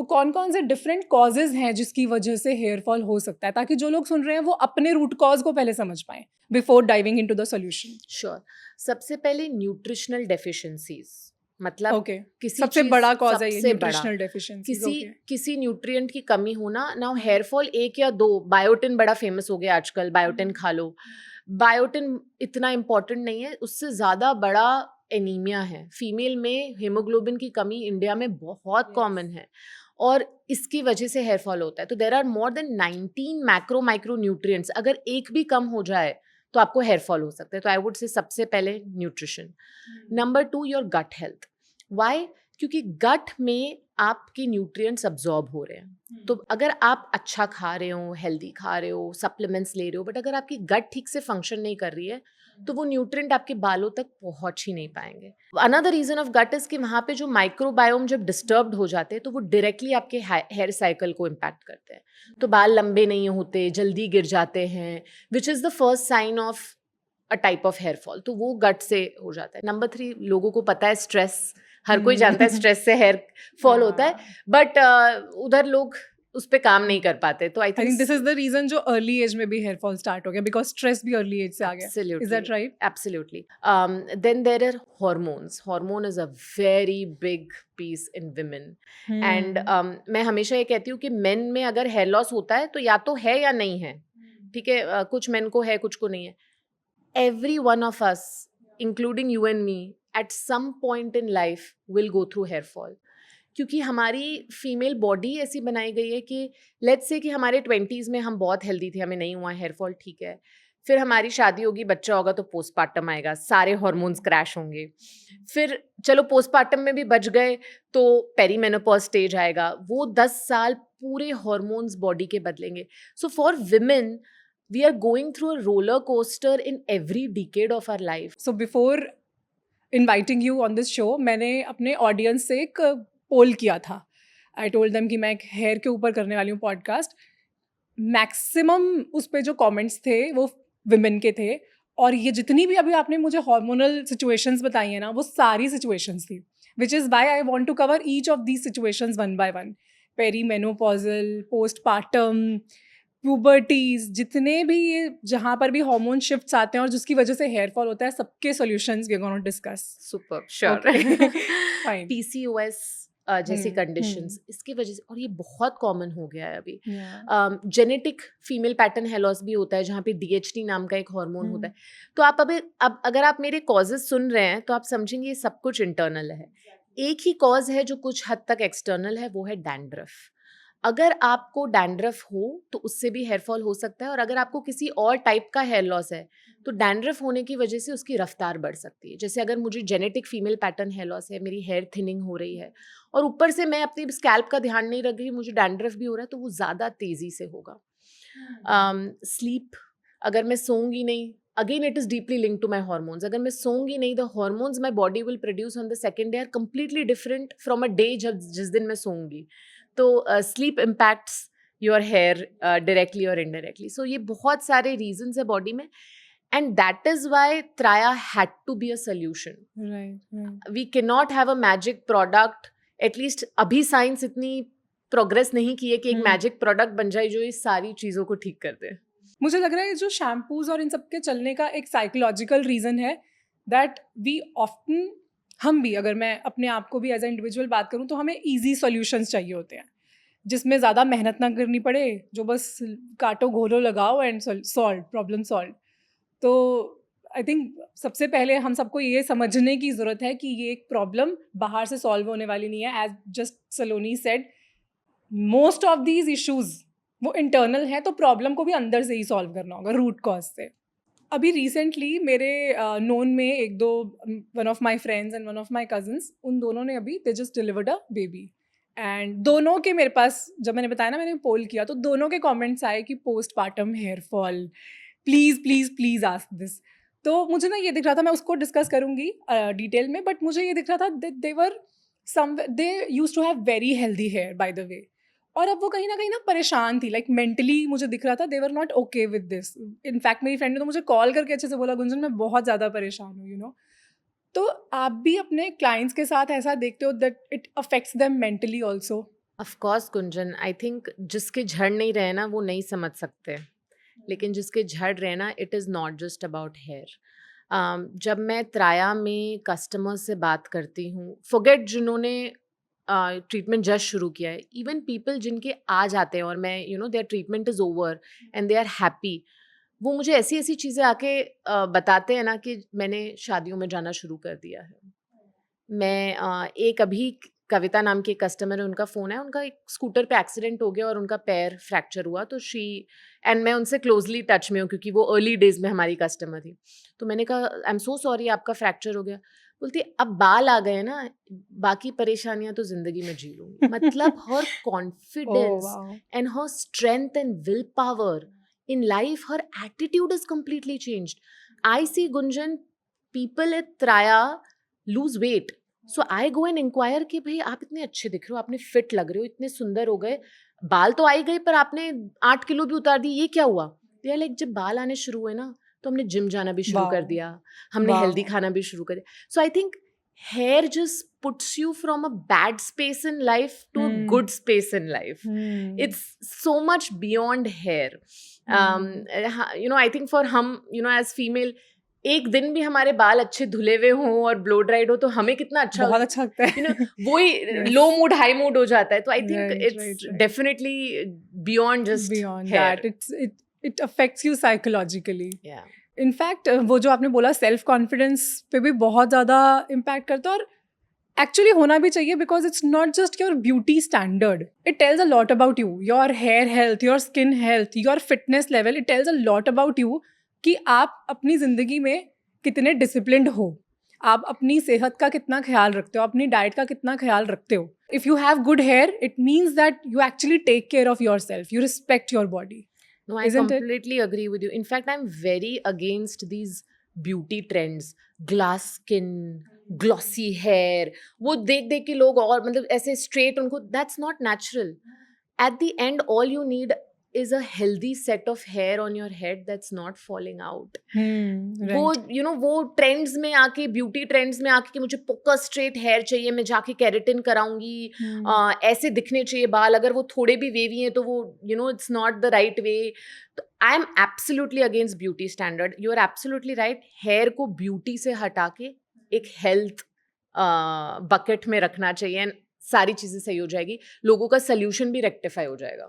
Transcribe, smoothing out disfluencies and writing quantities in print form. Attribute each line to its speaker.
Speaker 1: तो कौन कौन से डिफरेंट कॉजेज हैं जिसकी वजह से हेयर फॉल हो सकता है, ताकि जो लोग सुन रहे हैं वो अपने रूट कॉज को पहले समझ पाएं before diving into the solution.
Speaker 2: Sure. सबसे पहले न्यूट्रिशनल डेफिशिएंसीज, मतलब
Speaker 1: ओके,
Speaker 2: किसी
Speaker 1: सबसे
Speaker 2: चीज,
Speaker 1: बड़ा कॉज है ये
Speaker 2: सबसे बड़ा
Speaker 1: न्यूट्रिशनल डेफिशिएंसीज।
Speaker 2: किसी न्यूट्रिएंट की कमी होना। नाउ हेयर फॉल एक या दो, बायोटिन बड़ा फेमस हो गया आजकल, बायोटिन खा लो। बायोटिन इतना इम्पोर्टेंट नहीं है, उससे ज्यादा बड़ा एनीमिया है। फीमेल में हेमोग्लोबिन की कमी इंडिया में बहुत कॉमन है और इसकी वजह से हेयर फॉल होता है। तो there are more than 19 macro micro nutrients, अगर एक भी कम हो जाए तो आपको हेयर फॉल हो सकता है। तो आई वुड से सबसे पहले nutrition. Number 2, your gut health. Why? क्योंकि गट में आपके न्यूट्रिएंट्स अब्जॉर्ब हो रहे हैं। तो अगर आप अच्छा खा रहे हो, हेल्दी खा रहे हो, सप्लीमेंट्स ले रहे हो, बट अगर आपकी गट ठीक से फंक्शन नहीं कर रही है तो वो न्यूट्रिएंट आपके बालों तक पहुंच ही नहीं पाएंगे। Another reason of gut is कि वहां पे जो माइक्रोबायोम जब डिस्टर्ब्ड हो जाते हैं तो वो डायरेक्टली आपके हेयर साइकिल को इम्पैक्ट करते हैं। तो बाल लंबे नहीं होते, जल्दी गिर जाते हैं, which is the first sign of a type of hair fall. तो वो गट से हो जाता है। नंबर 3, लोगों को पता है स्ट्रेस, हर कोई जानता है स्ट्रेस से हेयर फॉल होता है, बट उधर लोग उस पे काम नहीं कर पाते। तो I
Speaker 1: I think
Speaker 2: think
Speaker 1: this is the reason जो अर्ली एज में भी हेयर फॉल स्टार्ट हो गया, बिकॉज स्ट्रेस भी अर्ली एज से आ गया। Is that right?
Speaker 2: Absolutely. Then there are hormones. Hormone is a very big piece in women. And मैं हमेशा ये कहती हूँ कि men में अगर हेयर लॉस होता है तो या तो है या नहीं है, ठीक है? कुछ men को है, कुछ को नहीं है। Every one of us, including you and me, at some point in life will go through hair fall. क्योंकि हमारी फीमेल बॉडी ऐसी बनाई गई है कि लेट्स से कि हमारे 20s में हम बहुत हेल्दी थे, हमें नहीं हुआ हेयर फॉल, ठीक है। फिर हमारी शादी होगी, बच्चा होगा तो पोस्टपार्टम आएगा, सारे हार्मोन्स क्रैश होंगे। फिर चलो पोस्टपार्टम में भी बच गए तो पेरीमेनोपॉज स्टेज आएगा, वो 10 साल पूरे हार्मोन्स बॉडी के बदलेंगे। So for women we are going through a roller coaster in every decade of our life.
Speaker 1: So before inviting you on this show, मैंने अपने ऑडियंस से एक पोल किया था. I told them कि मैं एक हेयर के ऊपर करने वाली हूँ पॉडकास्ट. मैक्सिमम उस पे जो कमेंट्स थे वो विमेन के थे, और ये जितनी भी अभी आपने मुझे हार्मोनल सिचुएशंस बताई हैं ना, वो सारी सिचुएशंस थी, which is why I want to cover each of these situations one by one. Perimenopausal, postpartum, puberties, जितने भी ये जहाँ पर भी हार्मोन शिफ्ट्स आते हैं और जिसकी वजह से हेयर फॉल होता है, सबके solutions we are gonna discuss.
Speaker 2: Super, sure.
Speaker 1: Fine.
Speaker 2: PCOS जैसी कंडीशंस इसकी वजह से, और ये बहुत कॉमन हो गया है अभी. Genetic female pattern hair loss भी होता है जहाँ पे DHT नाम का एक हार्मोन होता है. तो आप अब अगर आप मेरे कॉजेज सुन रहे हैं तो आप समझेंगे ये सब कुछ इंटरनल है. एक ही कॉज है जो कुछ हद तक एक्सटर्नल है, वो है डैंड्रफ. अगर आपको डैंड्रफ हो तो उससे भी हेयर फॉल हो सकता है, और अगर आपको किसी और टाइप का हेयर लॉस है तो डैंड्रफ होने की वजह से उसकी रफ्तार बढ़ सकती है. जैसे अगर मुझे genetic female pattern hair loss है, मेरी हेयर थिनिंग हो रही है और ऊपर से मैं अपनी स्कैल्प का ध्यान नहीं रख रही, मुझे डैंड्रफ भी हो रहा है, तो वो ज़्यादा तेज़ी से होगा. स्लीप, अगर मैं सोऊंगी नहीं, again it is deeply link to my hormones. अगर मैं सोऊंगी नहीं, the hormones my body will produce on the second day are completely different from a day जिस दिन मैं सोऊंगी. तो sleep impacts your hair directly और इनडायरेक्टली. सो ये बहुत सारे रीजंस है बॉडी में, and that is why Traya had to be a solution.
Speaker 1: Right.
Speaker 2: We cannot have a magic product. At least अभी साइंस इतनी प्रोग्रेस नहीं की है कि एक मैजिक प्रोडक्ट बन जाए जो ये सारी चीज़ों को ठीक कर दे.
Speaker 1: मुझे लग रहा है जो शैम्पूज और इन सब के चलने का एक साइकोलॉजिकल रीज़न है दैट वी ऑफ्टन, हम भी, अगर मैं अपने आप को भी एज ए इंडिविजुअल बात करूँ, तो हमें ईजी सॉल्यूशंस चाहिए होते हैं जिसमें ज़्यादा मेहनत ना करनी पड़े, जो बस काटो घोलो लगाओ एंड सॉल्व, प्रॉब्लम सॉल्व. तो आई थिंक सबसे पहले हम सबको ये समझने की ज़रूरत है कि ये एक प्रॉब्लम बाहर से सॉल्व होने वाली नहीं है. As just Saloni said, most of these issues वो इंटरनल है, तो प्रॉब्लम को भी अंदर से ही सॉल्व करना होगा, रूट कॉज से. अभी रिसेंटली मेरे नोन में एक दो, one of my friends and one of my cousins, उन दोनों ने अभी they just delivered a baby. And दोनों के मेरे पास, जब मैंने बताया ना मैंने पोल किया, तो दोनों के कमेंट्स आए कि postpartum hair fall, please please please ask this. तो मुझे ना ये दिख रहा था, मैं उसको डिस्कस करूँगी डिटेल में, बट मुझे ये दिख रहा था they used to have very healthy hair by the way, और अब वो कहीं ना परेशान थी, लाइक मेंटली मुझे दिख रहा था they were not okay with this. In fact मेरी फ्रेंड ने तो मुझे कॉल करके अच्छे से बोला, गुंजन मैं बहुत ज़्यादा परेशान हूँ, यू नो. तो आप भी अपने क्लाइंट्स के साथ ऐसा देखते हो that it affects them mentally also?
Speaker 2: Of course Gunjan, I think जिसके झड़ नहीं रहे ना वो नहीं समझ सकते, लेकिन जिसके झड़ रहे ना, it is not just about hair. जब मैं त्राया में कस्टमर से बात करती हूँ, फॉरगेट जिन्होंने ट्रीटमेंट जस्ट शुरू किया है, इवन पीपल जिनके आ जाते हैं और मैं their treatment is over and they are happy, वो मुझे ऐसी ऐसी चीज़ें आके बताते हैं ना कि मैंने शादियों में जाना शुरू कर दिया है। मैं एक अभी कविता नाम की एक कस्टमर है, उनका फ़ोन है, उनका एक स्कूटर पे एक्सीडेंट हो गया और उनका पैर फ्रैक्चर हुआ, तो एंड मैं उनसे क्लोजली टच में हूँ क्योंकि वो अर्ली डेज़ में हमारी कस्टमर थी। तो मैंने कहा आई एम सो सॉरी आपका फ्रैक्चर हो गया। बोलती अब बाल आ गए ना, बाकी परेशानियाँ तो ज़िंदगी में जी लूँगी। मतलब हर
Speaker 1: Oh
Speaker 2: confidence
Speaker 1: wow.
Speaker 2: and her strength and willpower in life, her attitude is completely changed. I see Gunjan, people at Traya lose weight. So I go and inquire कि भाई आप इतने अच्छे दिख रहे हो, आपने फिट लग रहे हो, इतने सुंदर हो गए, बाल तो आ ही गए पर आपने 8 किलो भी उतार दिए, ये क्या हुआ? They are like, जब बाल आने शुरू हुए ना तो हमने जिम जाना भी शुरू कर
Speaker 1: Wow.
Speaker 2: दिया, हमने हेल्दी
Speaker 1: Wow.
Speaker 2: खाना भी शुरू कर दिया. So I think hair just puts you from a bad space in life to a good space in life. It's so much beyond hair. I think for हम, as female, एक दिन भी हमारे बाल अच्छे धुले हुए हों और ब्लो ड्राइड हो तो हमें कितना अच्छा
Speaker 1: बहुत अच्छा लगता है.
Speaker 2: वही
Speaker 1: Yes.
Speaker 2: Low mood high mood हो जाता है. तो I think
Speaker 1: Right,
Speaker 2: it's
Speaker 1: right, right.
Speaker 2: Definitely beyond just
Speaker 1: Beyond
Speaker 2: hair.
Speaker 1: that, it affects you psychologically.
Speaker 2: Yeah.
Speaker 1: In fact वो जो आपने बोला सेल्फ कॉन्फिडेंस पे भी बहुत ज़्यादा इम्पैक्ट करता है, और एक्चुअली होना भी चाहिए, because it's not just your beauty standard, it tells a lot about you, your hair health, your skin health, your fitness level. It tells a lot about you कि आप अपनी ज़िंदगी में कितने डिसिप्लिन्ड हो, आप अपनी सेहत का कितना ख्याल रखते हो, अपनी डाइट का कितना ख्याल रखते हो. If you have good hair, it means that you actually take care of yourself, you respect your body.
Speaker 2: No, I
Speaker 1: Isn't it?
Speaker 2: completely agree with you. In fact, I'm very against these beauty trends. Glass skin, glossy hair. वो देख देख के लोग और मतलब ऐसे straight उनको, that's not natural. At the end, all you need is a healthy set of hair on your head that's not falling out.
Speaker 1: Right.
Speaker 2: वो वो ट्रेंड्स में आके, ब्यूटी ट्रेंड्स में आके कि मुझे पक्का स्ट्रेट हेयर चाहिए, मैं जाके केराटिन कराऊंगी, ऐसे दिखने चाहिए बाल, अगर वो थोड़े भी वेवी हैं तो वो it's not the right way. तो I am absolutely against beauty standard. You are absolutely right. Hair को ब्यूटी से हटा के एक हेल्थ बकेट में रखना चाहिए, एंड सारी चीज़ें सही हो जाएगी, लोगों का सोल्यूशन भी रेक्टिफाई हो जाएगा.